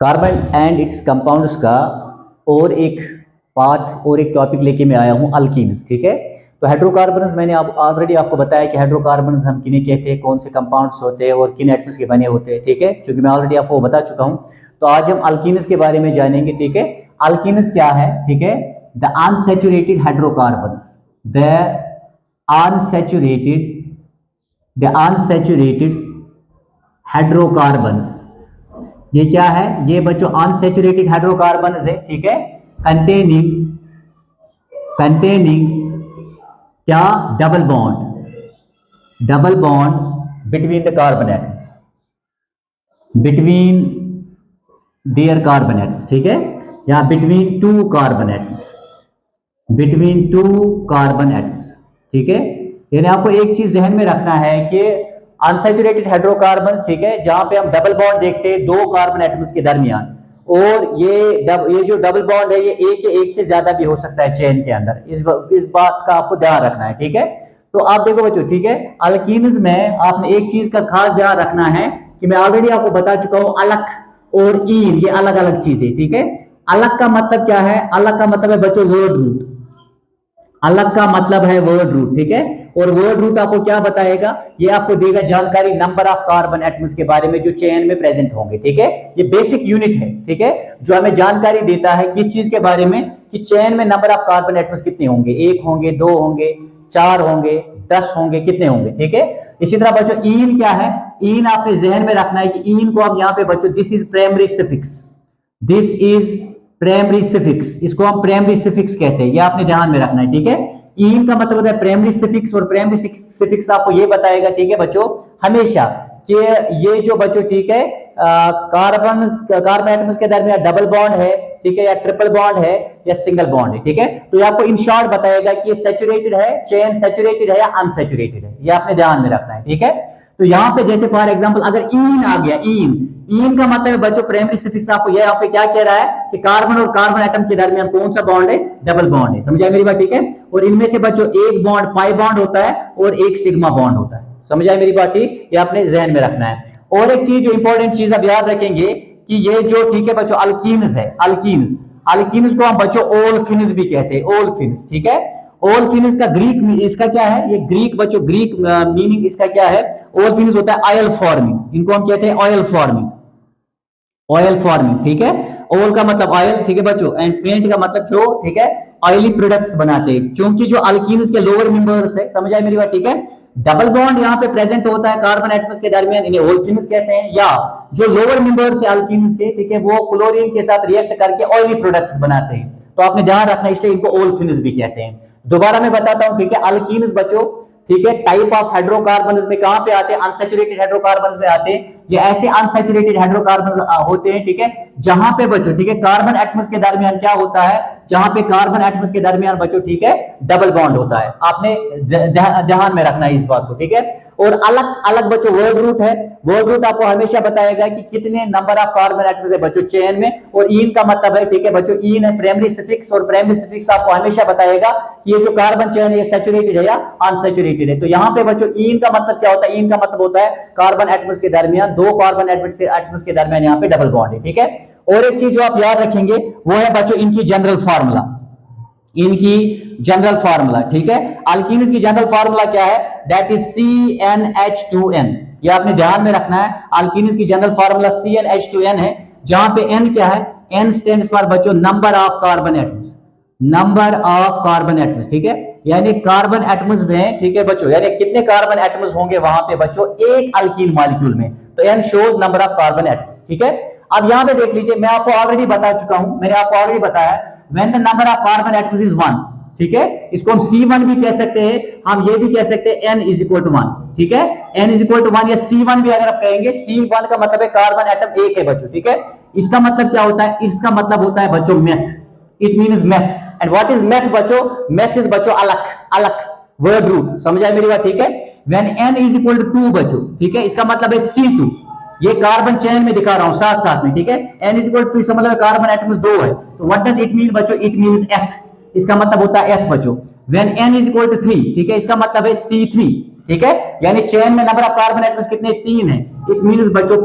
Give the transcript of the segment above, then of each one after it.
Carbon and it's compounds का और एक पार्ट और एक टॉपिक लेके मैं आया हूँ, अल्कीन्स। ठीक है, तो हाइड्रोकार्बन्स मैंने ऑलरेडी आपको बताया कि हाइड्रोकार्बन्स हम किन्हें कहते हैं, कौन से कंपाउंड्स होते हैं और किन एटम्स के बने होते हैं। ठीक है, क्योंकि मैं ऑलरेडी आपको बता चुका हूँ। तो आज हम अल्कीन्स के बारे में जानेंगे। ठीक है, अल्कीन्स क्या है? ठीक है, the unsaturated hydrocarbons, the unsaturated hydrocarbons. ये क्या है? ये बच्चों अनसैचुरेटेड हाइड्रोकार्बन्स है। ठीक है, कंटेनिंग क्या? Double bond between the carbon atoms, between their carbon atoms. ठीक है, या between two carbon atoms, between two carbon atoms. ठीक है, यानी आपको एक चीज ध्यान में रखना है कि अनसैचुरेटेड हाइड्रोकार्बन, ठीक है, जहां पे हम डबल बॉन्ड देखते हैं दो कार्बन एटम्स के दरमियान, और ये जो डबल बॉन्ड है ये एक से ज्यादा भी हो सकता है चेन के अंदर। इस बात का आपको ध्यान रखना है। ठीक है, तो आप देखो बच्चों, ठीक है, अल्कीन्स में आपने एक चीज का खास ध्यान रखना है कि मैं ऑलरेडी आपको बता चुका हूं, अलग और ईन ये अलग अलग चीजें। ठीक है, अलग का मतलब क्या है? अलग का मतलब है बच्चों वर्ड रूट। अलग का मतलब है वर्ड रूट। ठीक है, और वर्ड रूट आपको क्या बताएगा? ये आपको देगा जानकारी नंबर ऑफ कार्बन एटम्स के बारे में जो चेन में प्रेजेंट होंगे। ठीक है, ये बेसिक यूनिट है। ठीक है, जो हमें जानकारी देता है किस चीज के बारे में, कि चेन में नंबर ऑफ कार्बन एटम्स कितने होंगे, 1 होंगे, 2 होंगे, 4 होंगे, 10 होंगे, कितने होंगे। ठीक है, इसी तरह बच्चों ईन क्या है? ईन आपने जहन में रखना है कि ईन को हम यहां पे बच्चों, this is primary suffix, this is primary suffix, इसको हम प्राइमरी सफिक्स कहते हैं, ये आपने ध्यान में रखना है। ठीक है, इन का मतलब होता है प्राइमरी सफिक्स, और प्राइमरी सफिक्स आपको ये बताएगा, ठीक है बच्चों, हमेशा कि ये जो बच्चों, ठीक है, कार्बन एटम्स के दरमियान डबल बॉन्ड है, ठीक है, या ट्रिपल बॉन्ड है, या सिंगल बॉन्ड है। ठीक है, तो ये आपको इन शॉर्ट बताएगा कि ये सैचुरेटेड है, चेन सैचुरेटेड है या अनसैचुरेटेड है, ये आपने ध्यान में रखना है। ठीक है, तो यहां पे जैसे फॉर एग्जांपल अगर इन आ गया, इन का मतलब है बच्चों प्राइमरी सफिक्स, आपको ये यहाँ पे क्या कह रहा है कि कार्बन और कार्बन एटम के दरमियान कौन सा बॉन्ड है? डबल बॉन्ड है। समझा मेरी बात? ठीक है, और इनमें से बच्चों एक बॉन्ड पाई बॉन्ड होता है और एक सिग्मा बॉन्ड होता है। समझा मेरी बात? ठीक, ये आपने जहन में रखना है। और एक चीज जो इंपॉर्टेंट चीज आप याद रखेंगे कि ये जो, ठीक है बच्चों, अल्कीन्स है, अल्कीन्स को हम बच्चों ओलफिन्स भी कहते हैं, ओलफिन्स। ठीक है, ओलफिन्स का ग्रीक, इसका क्या है? ये ग्रीक बच्चों, ग्रीक मीनिंग इसका क्या है? ओलफिन्स होता है ऑयल फॉर्मिंग, इनको हम कहते हैं ऑयल फॉर्मिंग, ऑयल फॉर्मिंग। ठीक है, ओल का मतलब ऑयल, ठीक है बच्चों, एंड फेंट का मतलब जो, ठीक है, ऑयली प्रोडक्ट्स बनाते हैं। क्योंकि जो अल्कीन्स के लोअर मेंबर्स है, समझ आए मेरी बात? ठीक है, डबल बॉन्ड यहाँ पे प्रेजेंट होता है कार्बन एटम्स के दरमियान, इन्हें ओलफिन्स कहते हैं। या जो लोअर मेंबर्स है अल्कीन्स के, ठीक है, वो क्लोरीन के साथ रिएक्ट करके ऑयली प्रोडक्ट्स बनाते हैं, तो आपने ध्यान रखना, इसलिए इनको ओलफिन्स भी कहते हैं। दोबारा मैं बताता हूं, ठीक है, अल्कीन्स बच्चों, ठीक है, टाइप ऑफ हाइड्रोकार्बन्स में कहां पे आते हैं? अनसैचुरेटेड हाइड्रोकार्बन्स में आते हैं। ये ऐसे अनसैचुरेटेड हाइड्रोकार्बन्स होते हैं, ठीक है, जहां पे बच्चों, ठीक है, कार्बन एटम्स के दरमियान क्या होता है? जहां पे कार्बन एटम्स के दरमियान बच्चों, ठीक है, डबल बॉन्ड होता है। आपने ध्यान में रखना है इस बात को। ठीक है, और अलग अलग बच्चों वर्ड रूट है, वर्ड रूट आपको हमेशा बताएगा कि कितने नंबर ऑफ कार्बन एटम्स है बच्चों चेन में, और इन का मतलब है, ठीक है बच्चों, इन है प्राइमरी सफिक्स, और प्राइमरी सफिक्स आपको हमेशा बताएगा कि ये जो कार्बन चेन है ये सैचुरेटेड है या अनसैचुरेटेड है। तो यहाँ पे बच्चों इन का मतलब क्या होता है? इन का मतलब होता है कार्बन एटम्स के दरमियान, दो कार्बन एटम्स के दरमियान यहाँ पे डबल बॉन्ड है। ठीक है, और एक चीज जो आप याद रखेंगे वो है बच्चों इनकी जनरल फार्मूला, इनकी जनरल फार्मूला। ठीक है, अल्कीन्स की जनरल फार्मूला क्या है? दैट इज CnH2n, ये आपने ध्यान में रखना है। अल्कीन्स की जनरल फार्मूला CnH2n है, जहां पे n क्या है? n स्टैंड्स फॉर बच्चों number of carbon atoms, number of carbon atoms. ठीक है, यानी कार्बन एटम्स में, ठीक है बच्चों, यानी कितने कार्बन एटम्स होंगे वहां पे बच्चों एक अल्कीन मॉलिक्यूल में, तो n shows number of carbon atoms. ठीक है, अब यहां पे देख लीजिए, मैं आपको ऑलरेडी बता चुका हूं, मैंने आपको ऑलरेडी बताया when the number of carbon atoms is 1, ठीक है, इसको हम C1 भी कह सकते हैं, हम ये भी कह सकते हैं n इज इक्वल टू 1। ठीक है, n इज इक्वल टू 1 या C1 भी अगर आप कहेंगे, C1 का मतलब है कार्बन एटम एक है बच्चों। ठीक है, इसका मतलब क्या होता है? इसका मतलब होता है बच्चों meth, it means meth. And what is meth बच्चों? मेथ इज बच्चों अलग अलग वर्ड रूट। समझ आए मेरी बात? ठीक है, when n is equal to 2 बच्चों, ठीक है, इसका मतलब है C2, ये कार्बन चेन में दिखा रहा हूं साथ साथ में। ठीक है, n इज इक्वल टू, इसका मतलब कार्बन एटम्स 2 है, तो व्हाट डज इट मीन बच्चों? इट मींस एथ, इसका मतलब होता है एथ बच्चों। When n is equal to 3, ठीक है, इसका मतलब है C3। ठीक है, यानी चेन में नंबर ऑफ कार्बन एटम्स कितने? 3 है, इट मींस बच्चों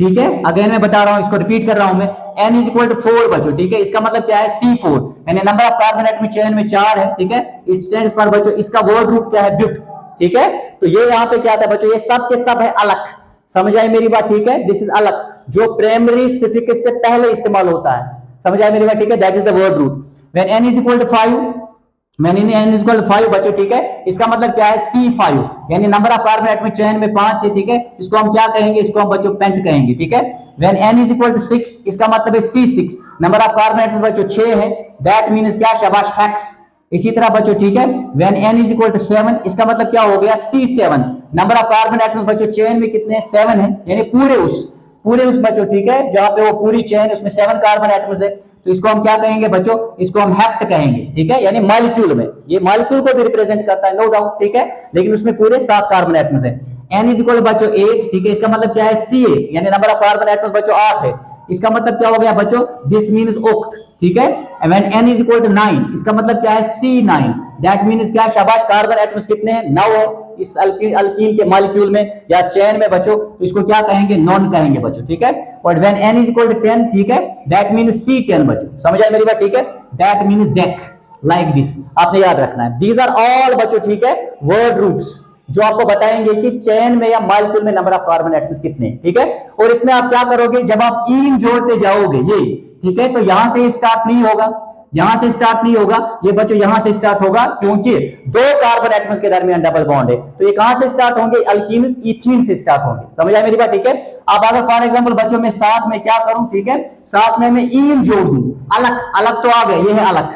ठीक है, अगेन मैं बता रहा हूं, इसको रिपीट कर रहा हूं मैं, n इज इक्वल टू 4 बच्चों, ठीक है, इसका मतलब क्या है C4, यानी number of carbon atom chain में 4 है, ठीक है, इट स्टैंड्स फॉर बच्चों, इसका वर्ड रूट क्या है, ब्यूट, ठीक है, तो ये यहाँ पे क्या था बच्चों, ये सब के सब है अलग, समझ आई मेरी बात, ठीक है, दिस इज अलग, जो प्राइमरी सफिक्स से पहले इस्तेमाल होता है, समझ आई मेरी बात, ठीक है, that is the word root, when n is equal to 5, मैंने n इक्वल 5 बच्चों, ठीक है, इसका मतलब क्या है C5, यानी number of carbon atom chain में 5 है, ठीक है, इसको हम क्या कहेंगे, इसको हम बच्चों पेंट कहेंगे, ठीक है, when n is equal to 6, इसका मतलब है C6, number of carbon atom बच्चों 6 है, दैट मींस क्या, शाबाश, हेक्स, इसी तरह बच्चों, ठीक है, when n is equal to 7, इसका मतलब क्या हो गया, C7, number of carbon atom बच्चों चेन में कितने, 7 है, यानी पूरे उस बच्चों, ठीक है, जहां पे वो पूरी चेन उसमें 7 कार्बन एटम्स है, तो इसको हम क्या कहेंगे बच्चों, इसको हम हेक्ट कहेंगे, ठीक है, यानी मॉलिक्यूल में, ये मॉलिक्यूल को भी रिप्रेजेंट करता है, नो डाउट, ठीक है, लेकिन उसमें पूरे 7 कार्बन एटम्स है, n इज इक्वल बच्चों 8, ठीक है, इसका मतलब क्या है C8, यानी नंबर ऑफ कार्बन एटम्स बच्चों 8 है, इसका मतलब क्या हो गया बच्चों, दिस मींस ओक्ट, ठीक है, when n is equal to 9, इसका मतलब क्या है C9, दैट मींस क्या, शाबाश, कार्बन एटम्स कितने हैं, 9 है इस अल्कीन के मॉलिक्यूल में या चेन में बच्चों, तो इसको क्या कहेंगे, नॉन कहेंगे बच्चों, ठीक है, और when n is equal to 10, ठीक है, दैट मींस C10 बच्चों, समझ आए मेरी बात, ठीक है, that means deck, like this, आपने याद रखना है, दीज आर ऑल बच्चों, ठीक है, वर्ड रूट्स जो आपको बताएंगे कि चेन में या मॉलिक्यूल में नंबर ऑफ कार्बन एटम्स कितने, ठीक है, और इसमें आप क्या करोगे, जब आप इन जोड़ते जाओगे ये, ठीक है, तो यहां से स्टार्ट नहीं होगा, यहां से स्टार्ट नहीं होगा ये बच्चों, यहां से स्टार्ट होगा, क्योंकि 2 कार्बन एटम्स के दरमियान डबल बॉन्ड है, तो ये कहां से स्टार्ट होंगे, अल्कीन इथीन से स्टार्ट होंगे, समझ आए मेरी बात, ठीक है, अब अगर फॉर एग्जांपल बच्चों मैं साथ में क्या करूं, ठीक है, साथ में मैं इन जोड़ दूं, अलग अलग तो आ गए, ये है अलग,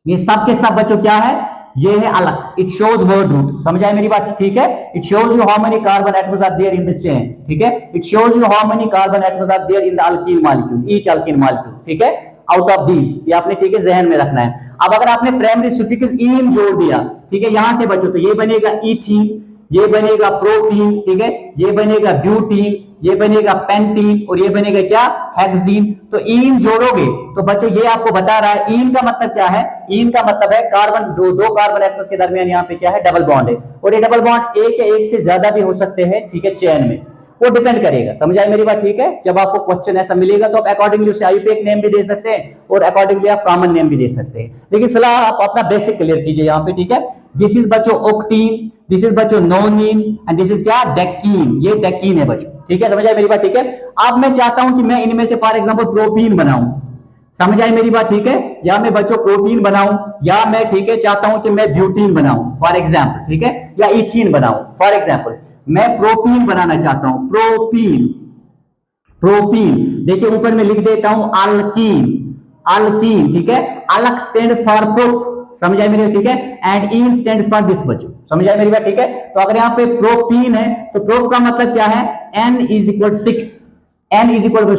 ये सब के सब बच्चों क्या है, ये है अलग, इट शोज वर्ड रूट, समझ आए मेरी बात, ठीक है, it shows you how many carbon atoms are there in the chain, ठीक है, it shows you how many carbon atoms are there in the alkene molecule, each alkene molecule, ठीक है, आउट ऑफ दीज, ये आपने, ठीक है, जहन में रखना है। अब अगर आपने प्राइमरी सफिक्स इन जोड़ दिया, ठीक है, यहां से बच्चों, तो ये बनेगा इथीन, ये बनेगा प्रोपीन, ठीक है, ये बनेगा ब्यूटीन, ये बनेगा पेंटीन, और ये बनेगा क्या, हेक्सीन, तो इन जोड़ोगे तो बच्चों ये आपको बता रहा है, इन का मतलब क्या है, इन का मतलब है कार्बन, दो कार्बन एटम्स के दरमियान यहाँ पे क्या है, डबल बॉन्ड है, और ये डबल बॉन्ड एक या एक से ज्यादा भी हो सकते हैं, ठीक है, चेन में, वो डिपेंड करेगा, समझ आए मेरी बात, ठीक है, जब आपको क्वेश्चन ऐसा मिलेगा तो आप अकॉर्डिंगली उसे आईयूपैक नेम भी दे सकते हैं और अकॉर्डिंगली आप कॉमन नेम भी दे सकते हैं, लेकिन फिलहाल आप अपना बेसिक क्लियर कीजिए यहाँ पे, ठीक है, दिस इज बच्चों ओक्टीन, दिस इज बच्चों नोनीन, एंड दिस इज क्या, डेक्कीन, ये डेक्कीन है बच्चों, ठीक है, समझ आए मेरी बात, ठीक है, अब मैं चाहता हूं कि मैं इनमें से फॉर एग्जांपल प्रोपीन बनाऊं, समझ आई मेरी बात, ठीक है, या मैं बच्चों प्रोटीन बनाऊं, या मैं, ठीक है, चाहता हूं कि मैं ब्यूटीन बनाऊं फॉर एग्जांपल, ठीक है, या इथीन बनाऊं फॉर एग्जांपल, मैं प्रोपीन बनाना चाहता हूं, प्रोपीन देखिए ऊपर में लिख देता हूं अल्कीन, ठीक है, अलग स्टैंड्स फॉर प्रोप, समझ आए मेरी, ठीक है, and in stands for this बच्चों, समझ आए मेरी बात, ठीक है, तो अगर यहाँ पे प्रोपीन है तो प्रोप का मतलब क्या है, n is equal 6, n is equal to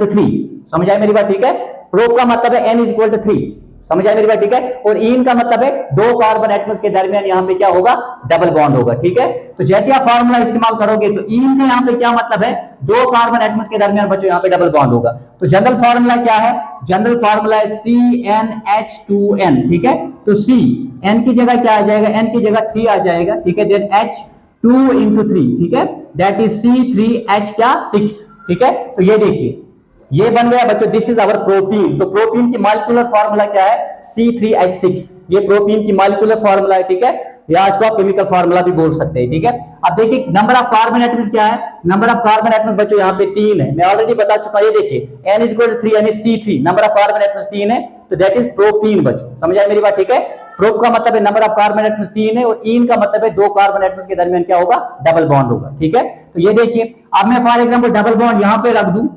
3, समझ आए मेरी बात, ठीक है, प्रोप का मतलब है n इज इक्वल टू 3, समझ आए मेरी बात, ठीक है, और इन का मतलब है 2 कार्बन एटम्स के दरमियान यहाँ पे क्या होगा, डबल बॉन्ड होगा, ठीक है, तो जैसे आप फार्मूला इस्तेमाल करोगे तो इन के यहाँ पे क्या मतलब है, 2 कार्बन एटम्स के दरमियान बच्चों यहाँ पे डबल बॉन्ड होगा, तो जनरल फार्मूला क्या है, जनरल फार्मूला है CnH2n, ठीक है, तो C n की जगह क्या आ जाएगा, n की जगह 3 आ जाएगा, ठीक है, देन H2 into 3, ठीक है, दैट इज C3H क्या 6, ठीक है, तो ये देखिए ये बन गया बच्चों, दिस इज अवर प्रोटीन, तो प्रोटीन की मॉलिक्यूलर फार्मूला क्या है, C3H6, ये प्रोटीन की मॉलिक्यूलर फार्मूला है, ठीक है, या इसको आप केमिकल फार्मूला भी बोल सकते हैं, ठीक है, अब देखिए नंबर ऑफ कार्बन एटम्स क्या है, नंबर ऑफ कार्बन एटम्स बच्चों यहाँ पे 3 है, मैं ऑलरेडी बता चुका, ये देखिए n इज इक्वल टू 3 यानी C3, number of carbon atoms 3 है, तो दैट इज प्रोटीन बच्चों, समझ आए मेरी बात, ठीक है, प्रोप का मतलब है नंबर ऑफ कार्बन एटम्स 3 है, और इन का मतलब है 2 कार्बन एटम्स के दरमियान क्या होगा, डबल बॉन्ड होगा, ठीक है, तो ये देखिए अब मैं फॉर एग्जांपल डबल बॉन्ड यहाँ पे रख दूं,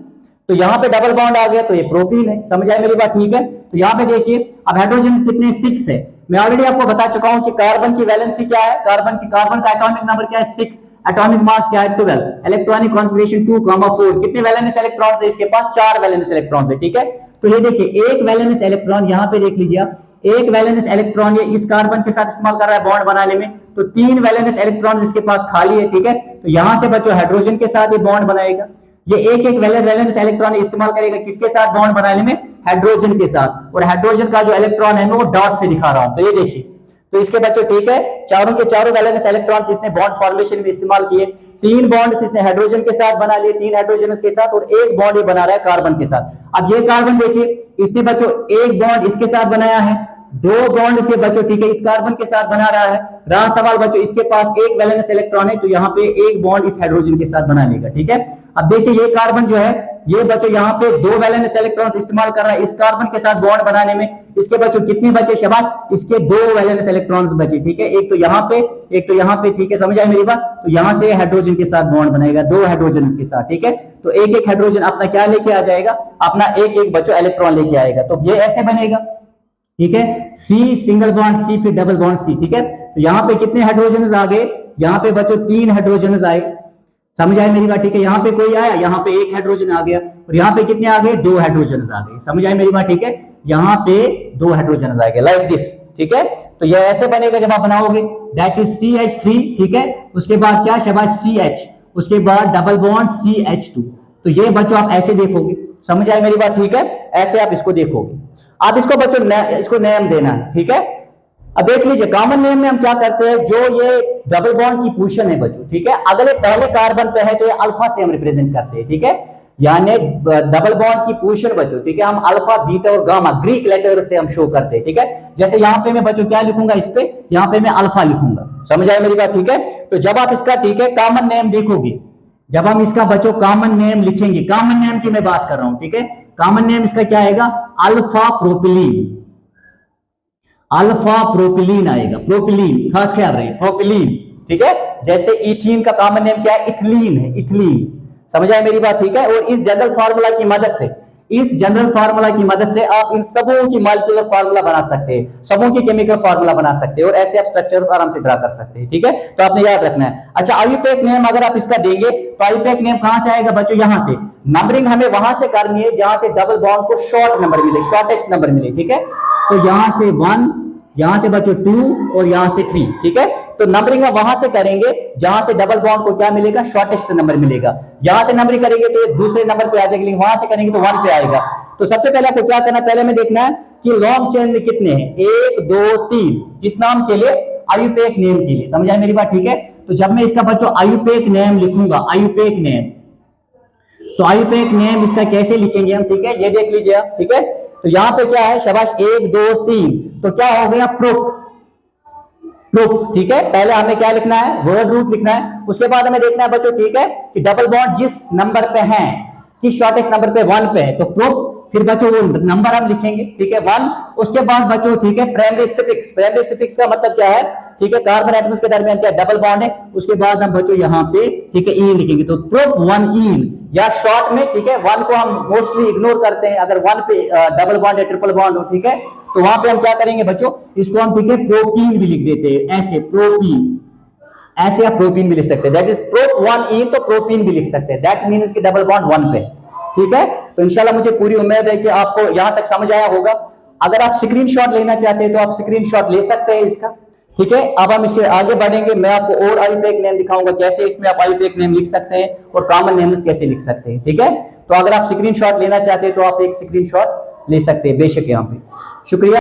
तो यहाँ पे डबल बॉन्ड आ गया, तो ये प्रोटीन है, समझ आए मेरी बात, ठीक है, तो यहाँ पे देखिए अब हाइड्रोजन कितने 6 है, मैं ऑलरेडी आपको बता चुका हूं कि कार्बन की वैलेंसी क्या है, कार्बन का एटॉमिक नंबर क्या है 6, एटॉमिक मास क्या है 12, इलेक्ट्रॉनिक कॉन्फिगरेशन 2,4, कितने वैलेंस इलेक्ट्रॉन्स है इसके पास, 4 वैलेंस इलेक्ट्रॉन्स है, ठीक है, तो ये देखिए एक वैलेंस इलेक्ट्रॉन यहाँ पे देख लीजिए आप, एक वैलेंस इलेक्ट्रॉन ये इस कार्बन के साथ इस्तेमाल कर रहा है बॉन्ड बनाने में, तो 3 वैलेंस इलेक्ट्रॉन्स इसके पास खाली है, ठीक है, तो यहां से बच्चों हाइड्रोजन के साथ ये बॉन्ड बनाएगा, ये एक वैलेंस इलेक्ट्रॉन इस्तेमाल करेगा किसके साथ बॉन्ड बनाने में, हाइड्रोजन के साथ, और हाइड्रोजन का जो इलेक्ट्रॉन है मैं वो डॉट से दिखा रहा हूं, तो ये देखिए, तो इसके बच्चों ठीक है, चारों के चारों वैलेंस इलेक्ट्रॉन्स इसने बॉन्ड फॉर्मेशन में इस्तेमाल किए, तीन बॉन्ड्स इसने हाइड्रोजन के साथ बना लिए, तीन हाइड्रोजन के साथ, और एक बॉन्ड ये बना रहा है कार्बन के साथ। अब ये कार्बन देखिए, इसने बच्चों एक बॉन्ड इसके साथ बनाया है, दो बॉन्ड से बच्चों ठीक है इस कार्बन के साथ बना रहा है। रहा सवाल बच्चों, इसके पास एक वैलेंस इलेक्ट्रॉन है, तो यहाँ पे एक बॉन्ड इस हाइड्रोजन के साथ बना लेगा। ठीक है, अब देखिए ये कार्बन जो है, ये बच्चों यहाँ पे दो वैलेंस इलेक्ट्रॉन्स इस्तेमाल कर रहा है इस कार्बन के साथ बॉन्ड बनाने में। इसके बच्चों कितने बचे शाबाश, इसके दो वैलेंस इलेक्ट्रॉन्स बचे। ठीक है, एक तो यहाँ पे, एक तो यहाँ पे। ठीक है, समझ आए मेरी बात। तो यहाँ से हाइड्रोजन के साथ बॉन्ड बनेगा, दो हाइड्रोजन के साथ। ठीक है, तो एक एक हाइड्रोजन अपना क्या लेके आ जाएगा, अपना एक एक बच्चों इलेक्ट्रॉन लेके आएगा। तो ये ऐसे बनेगा। ठीक है, सी सिंगल बॉन्ड सी, फिर डबल बॉन्ड सी। ठीक है, तो यहाँ पे कितने हाइड्रोजन आ गए, यहाँ पे बच्चों तीन हाइड्रोजन आए। समझ आए मेरी बात। ठीक है, यहाँ पे कोई आया, यहाँ पे एक हाइड्रोजन आ गया, और यहाँ पे कितने आ गए, दो हाइड्रोजन आ गए। समझ आए मेरी बात। ठीक है, यहाँ पे दो हाइड्रोजन आ गए लाइक दिस। ठीक है, तो ये ऐसे बनेगा जब आप बनाओगे, दैट इज CH3। ठीक है, उसके बाद क्या शाबाश CH, उसके बाद डबल बॉन्ड CH2। तो ये बच्चों आप ऐसे देखोगे। समझ आए मेरी बात। ठीक है, ऐसे आप इसको देखोगे। आप इसको बच्चों इसको नेम देना है। ठीक है, अब देख लीजिए कॉमन नेम में हम क्या करते हैं, जो ये डबल बॉन्ड की पोजीशन है बच्चों, ठीक है, अगले पहले कार्बन पे है तो ये अल्फा से हम रिप्रेजेंट करते हैं। ठीक है, यानी डबल बॉन्ड की पोजीशन बच्चों, ठीक है, हम अल्फा बीटा और गामा ग्रीक लेटर से हम शो करते हैं। ठीक है, जैसे यहाँ पे मैं बच्चों क्या लिखूंगा, इस पे यहाँ पे मैं अल्फा लिखूंगा। समझ आए मेरी बात। ठीक है, तो जब आप इसका ठीक है कॉमन नेम देखोगे, जब हम इसका बच्चों कॉमन नेम लिखेंगे, कॉमन नेम की मैं बात कर रहा हूं। ठीक है, कॉमन नेम इसका क्या आएगा, अल्फा प्रोपिलीन। अल्फा प्रोपिलीन आएगा, प्रोपिलीन, खास ख्याल रहे, प्रोपिलीन। ठीक है, जैसे इथीन का कॉमन नेम क्या है, इथिलीन है, इथिलीन। समझ आए मेरी बात। ठीक है, और इस जनरल फार्मूला की मदद से, इस जनरल फार्मूला की मदद से आप इन सबों की मॉलिक्यूलर फार्मूला बना सकते हैं, सबों की केमिकल फार्मूला बना सकते हैं, और ऐसे आप स्ट्रक्चर्स आराम से ड्रा कर सकते हैं। ठीक है, तो आपने याद रखना है। अच्छा, आयुपेक नेम अगर आप इसका देंगे तो आयुपेक नेम कहां से आएगा बच्चों, यहां से। नंबरिंग हमें वहां से करनी है जहां से डबल बॉन्ड को शॉर्ट नंबर मिले, शॉर्टेस्ट नंबर मिले। ठीक है, तो यहां से 1, यहां से बच्चों 2 और यहां से 3। ठीक है, तो नंबरिंग वहां से करेंगे जहां से डबल बॉन्ड को क्या मिलेगा, शॉर्टेस्ट नंबर मिलेगा। यहां से नंबरिंग करेंगे तो दूसरे नंबर पे आ जाएगा, लेकिन वहां से करेंगे तो 1 पे आएगा। तो सबसे पहले आपको क्या करना है, पहले में देखना है कि लॉन्ग चेन में कितने हैं, 1 2 3, जिस नाम के लिए, आयुपेक नेम के लिए। समझ आए मेरी बात। ठीक है, तो जब मैं इसका बच्चों आयुपेक नेम लिखूंगा, आयुपेक नेम, तो आयुपेक नेम इसका कैसे लिखेंगे हम, ठीक है, ये देख लीजिए आप। ठीक है, तो यहां पे क्या है शाबाश, 1 2 3, तो क्या हो गया, प्रूफ, प्रूफ। ठीक है, पहले हमें क्या लिखना है, वर्ड रूट लिखना है। उसके बाद हमें देखना है बच्चों, ठीक है, कि डबल बॉन्ड जिस नंबर पे है, किस शॉर्टेस्ट नंबर पे, 1 पे है, तो प्रूफ। फिर बच्चों वो नंबर हम लिखेंगे, ठीक है, 1। उसके बाद बच्चों ठीक है प्राइमरी सफिक्स, प्राइमरी सफिक्स का मतलब क्या है, ठीक है, कार्बन एटम्स के दरमियान क्या डबल बॉन्ड है। उसके बाद हम बच्चों यहाँ पे ठीक है ईन लिखेंगे, तो प्रूफ 1 ईन, या शॉर्ट में ठीक है 1 को हम मोस्टली इग्नोर करते हैं, अगर 1 पे डबल बॉन्ड या ट्रिपल बॉन्ड हो, ठीक है, तो वहां पे हम क्या करेंगे बच्चों, इसको हम ठीक है प्रोपीन भी लिख देते हैं, ऐसे प्रोपीन, ऐसे आप प्रोपीन भी लिख सकते हैं, दैट इज प्रोप 1 ईन, तो प्रोपीन भी लिख सकते हैं, दैट मीन्स कि डबल बॉन्ड 1 पे। ठीक है, तो इंशाल्लाह मुझे पूरी उम्मीद है कि आपको यहां तक समझ आया होगा। अगर आप स्क्रीनशॉट लेना चाहते हैं तो आप स्क्रीनशॉट ले सकते हैं इसका। ठीक है, अब हम इससे आगे बढ़ेंगे, मैं आपको और आयुपेक नेम दिखाऊंगा, कैसे इसमें आप आयुपेक नेम लिख सकते हैं और कॉमन नेम्स कैसे लिख सकते हैं। ठीक है, तो अगर आप स्क्रीनशॉट लेना चाहते हैं तो आप एक स्क्रीनशॉट ले सकते हैं बेशक यहाँ पे। शुक्रिया।